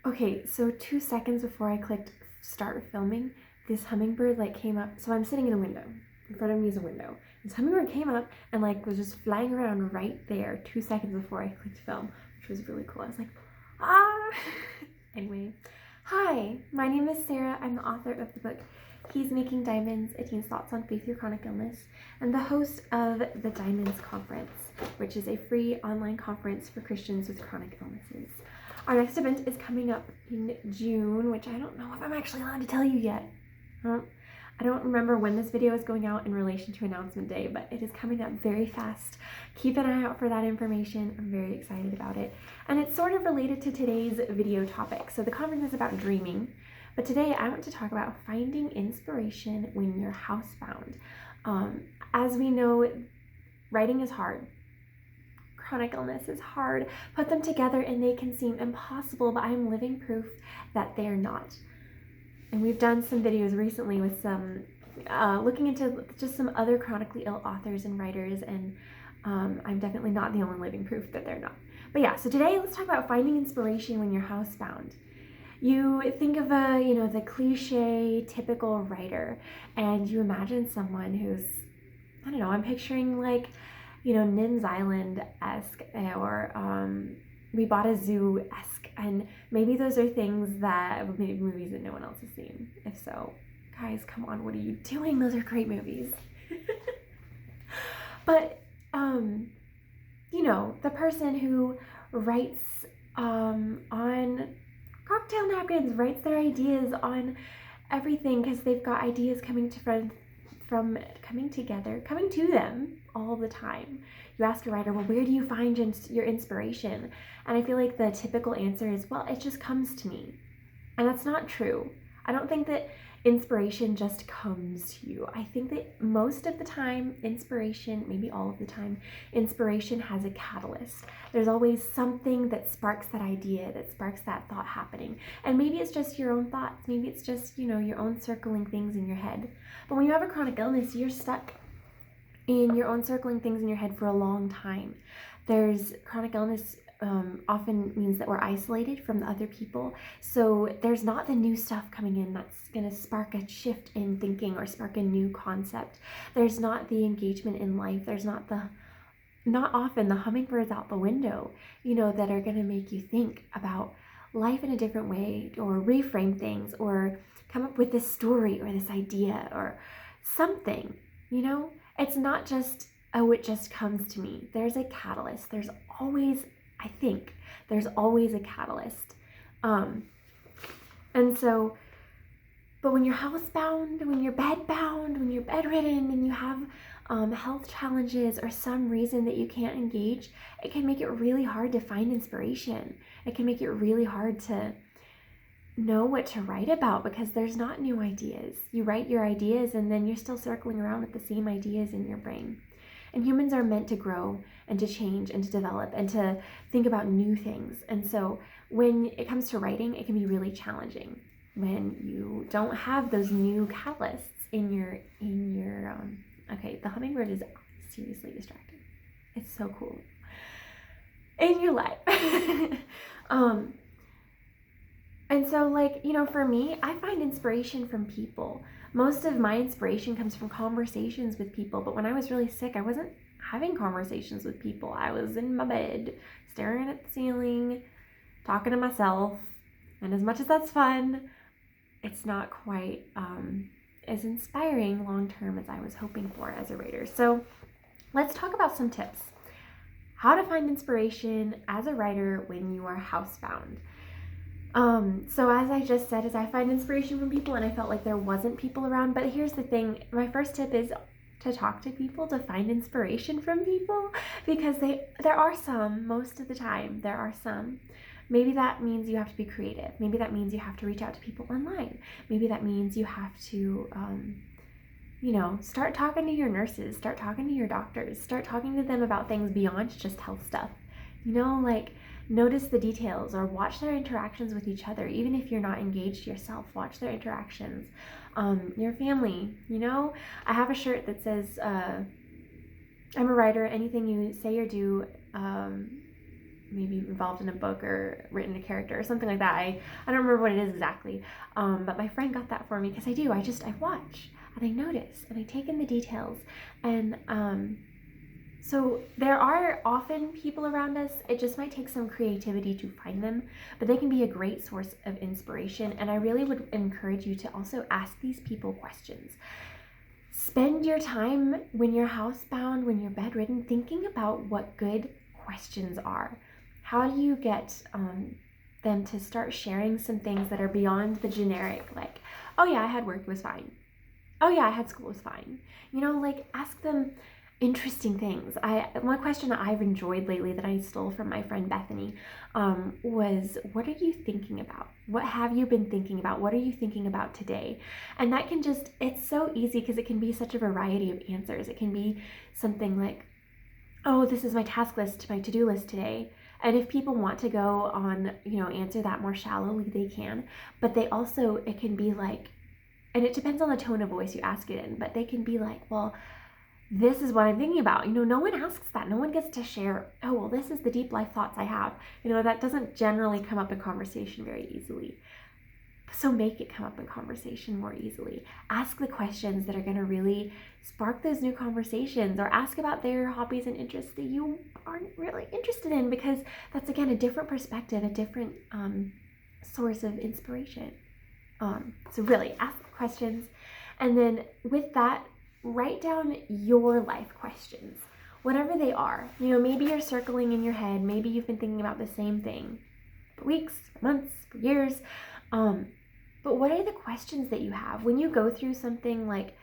Okay, so 2 seconds before I clicked start filming, this hummingbird like came up. So I'm sitting in a window. In front of me is a window. This hummingbird came up and like was just flying around right there 2 seconds before I clicked film, which was really cool. I was like, ah. Anyway, hi, my name is Sarah. I'm the author of the book He's Making Diamonds, A Teen's Thoughts on Faith Through Chronic Illness, and the host of the Diamonds Conference, which is a free online conference for Christians with chronic illnesses. Our next event is coming up in June, which I don't know if I'm actually allowed to tell you yet. I don't remember when this video is going out in relation to announcement day, but it is coming up very fast. Keep an eye out for that information. I'm very excited about it. And it's sort of related to today's video topic. So the conference is about dreaming, but today I want to talk about finding inspiration when you're housebound. As we know, writing is hard. Chronic illness is hard. Put them together and they can seem impossible, but I'm living proof that they're not. And we've done some videos recently with some looking into just some other chronically ill authors and writers, and I'm definitely not the only living proof that they're not. But yeah, so today let's talk about finding inspiration when you're housebound. You think of the cliche typical writer, and you imagine someone who's, I don't know, I'm picturing like, Nim's Island-esque, or We Bought a Zoo-esque, and maybe those are things that, maybe movies that no one else has seen. If so, guys, come on, what are you doing? Those are great movies. But, the person who writes on cocktail napkins, writes their ideas on everything because they've got ideas coming to them all the time. You ask a writer, well, where do you find your inspiration? And I feel like the typical answer is, well, it just comes to me. And that's not true. I don't think that inspiration just comes to you. I think that most of the time, inspiration, maybe all of the time, inspiration has a catalyst. There's always something that sparks that idea, that sparks that thought happening. And maybe it's just your own thoughts. Maybe it's just, your own circling things in your head. But when you have a chronic illness, you're stuck in your own circling things in your head for a long time. There's chronic illness often means that we're isolated from the other people. So there's not the new stuff coming in that's going to spark a shift in thinking or spark a new concept. There's not the engagement in life. There's not often the hummingbirds out the window, that are going to make you think about life in a different way, or reframe things, or come up with this story or this idea or something. It's not just, oh, it just comes to me. There's a catalyst. There's always a catalyst. But when you're housebound, when you're bedbound, when you're bedridden, and you have health challenges or some reason that you can't engage, it can make it really hard to find inspiration. It can make it really hard to know what to write about because there's not new ideas. You write your ideas and then you're still circling around with the same ideas in your brain. And humans are meant to grow and to change and to develop and to think about new things. And so when it comes to writing, it can be really challenging when you don't have those new catalysts in your okay, the hummingbird is seriously distracting. It's so cool. In your life. And so, for me, I find inspiration from people. Most of my inspiration comes from conversations with people. But when I was really sick, I wasn't having conversations with people. I was in my bed, staring at the ceiling, talking to myself. And as much as that's fun, it's not quite as inspiring long-term as I was hoping for as a writer. So let's talk about some tips. How to find inspiration as a writer when you are housebound. So as I just said, I find inspiration from people, and I felt like there wasn't people around. But here's the thing. My first tip is to talk to people, to find inspiration from people, because there are some, most of the time, there are some. Maybe that means you have to be creative. Maybe that means you have to reach out to people online. Maybe that means you have to, start talking to your nurses, start talking to your doctors, start talking to them about things beyond just health stuff. Notice the details or watch their interactions with each other. Even if you're not engaged yourself, watch their interactions. Your family, I have a shirt that says, I'm a writer, anything you say or do maybe involved in a book or written a character or something like that. I don't remember what it is exactly, but my friend got that for me because I watch and I notice and I take in the details, and so there are often people around us. It just might take some creativity to find them, but they can be a great source of inspiration. And I really would encourage you to also ask these people questions. Spend your time when you're housebound, when you're bedridden, thinking about what good questions are. How do you get them to start sharing some things that are beyond the generic, like, oh yeah, I had work, it was fine. Oh yeah, I had school, it was fine. Like ask them interesting things. One question that I've enjoyed lately that I stole from my friend Bethany was, what are you thinking about? What have you been thinking about? What are you thinking about today? And that can it's so easy because it can be such a variety of answers. It can be something like, oh, this is my task list, my to-do list today. And if people want to go on, answer that more shallowly, they can. But it can be like, and it depends on the tone of voice you ask it in, but they can be like, well, this is what I'm thinking about. No one asks that. No one gets to share, oh, well, this is the deep life thoughts I have. That doesn't generally come up in conversation very easily. So make it come up in conversation more easily. Ask the questions that are going to really spark those new conversations, or ask about their hobbies and interests that you aren't really interested in, because that's, again, a different perspective, a different source of inspiration. So really ask questions. And then with that, write down your life questions, whatever they are. Maybe you're circling in your head. Maybe you've been thinking about the same thing for weeks, for months, for years. But what are the questions that you have when you go through something like,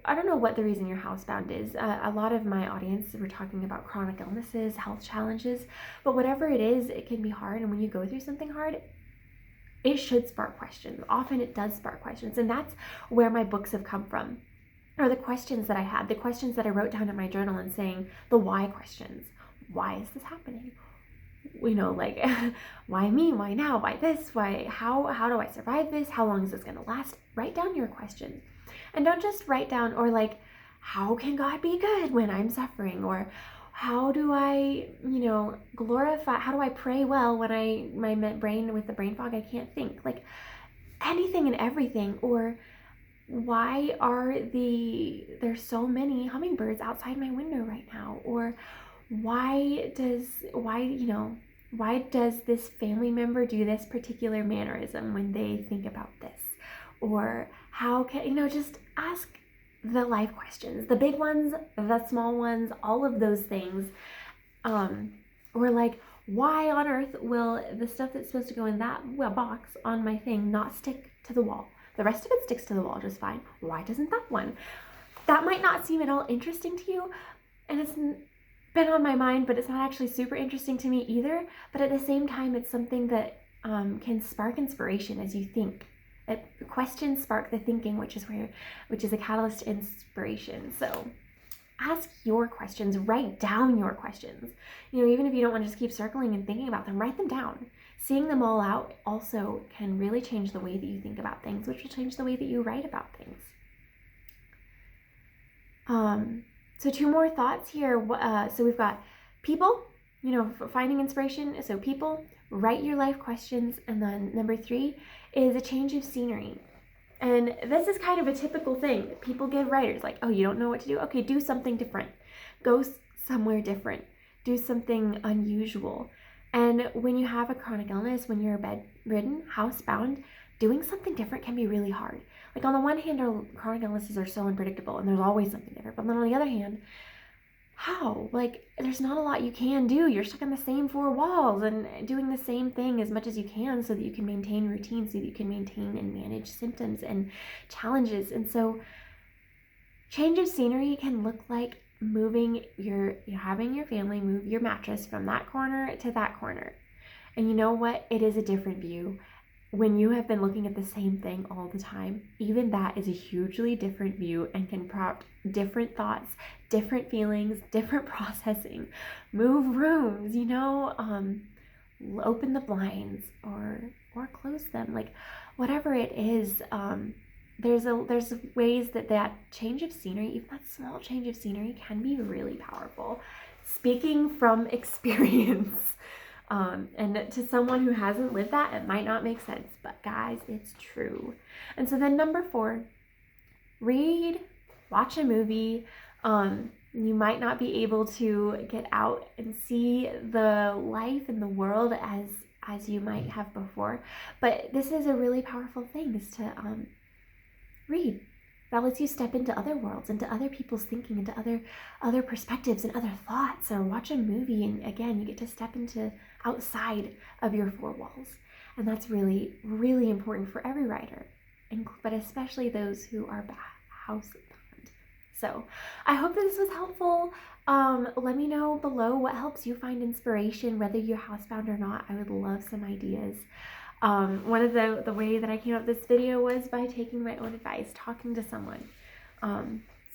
I don't know what the reason you're housebound is. A lot of my audience were talking about chronic illnesses, health challenges, but whatever it is, it can be hard. And when you go through something hard, it should spark questions. Often it does spark questions. And that's where my books have come from. Or the questions that I had, the questions that I wrote down in my journal, and saying the why questions. Why is this happening? Like, why me? Why now? Why this? Why, how do I survive this? How long is this going to last? Write down your questions. And don't just write down, or like, how can God be good when I'm suffering? Or how do I, glorify, how do I pray well when my brain, with the brain fog, I can't think? Like, anything and everything. Or why there's so many hummingbirds outside my window right now? Or why does this family member do this particular mannerism when they think about this? Or how can, just ask the life questions, the big ones, the small ones, all of those things. Or like, why on earth will the stuff that's supposed to go in that box on my thing not stick to the wall? The rest of it sticks to the wall just fine. Why doesn't that one? That might not seem at all interesting to you, and it's been on my mind, but it's not actually super interesting to me either. But at the same time, it's something that can spark inspiration as you think. Questions spark the thinking, which is a catalyst to inspiration. So ask your questions, write down your questions. Even if you don't want to just keep circling and thinking about them, write them down. Seeing them all out also can really change the way that you think about things, which will change the way that you write about things. So 2 more thoughts here. So we've got people, finding inspiration. So people, write your life questions. And then number 3 is a change of scenery. And this is kind of a typical thing that people give writers, like, oh, you don't know what to do? Okay, do something different. Go somewhere different. Do something unusual. And when you have a chronic illness, when you're bedridden, housebound, doing something different can be really hard. Like, on the one hand, our chronic illnesses are so unpredictable and there's always something different. But then on the other hand, how? Like, there's not a lot you can do. You're stuck in the same 4 walls and doing the same thing as much as you can so that you can maintain routine, so that you can maintain and manage symptoms and challenges. And so change of scenery can look like having your family move your mattress from that corner to that corner. And you know what? It is a different view. When you have been looking at the same thing all the time, even that is a hugely different view and can prompt different thoughts, different feelings, different processing. Move rooms, open the blinds or close them. Like, whatever it is, there's ways that change of scenery, even that small change of scenery, can be really powerful. Speaking from experience, And to someone who hasn't lived that, it might not make sense, but guys, it's true. And so then number 4, read, watch a movie. You might not be able to get out and see the life in the world as you might have before, but this is a really powerful thing, is to read. That lets you step into other worlds, into other people's thinking, into other perspectives and other thoughts. Or watch a movie, and again, you get to step into outside of your 4 walls. And that's really, really important for every writer, but especially those who are housebound. So I hope that this was helpful. Let me know below what helps you find inspiration, whether you're housebound or not. I would love some ideas. One of the way that I came up with this video was by taking my own advice, talking to someone,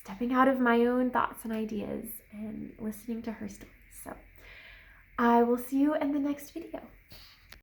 stepping out of my own thoughts and ideas and listening to her stories. So I will see you in the next video.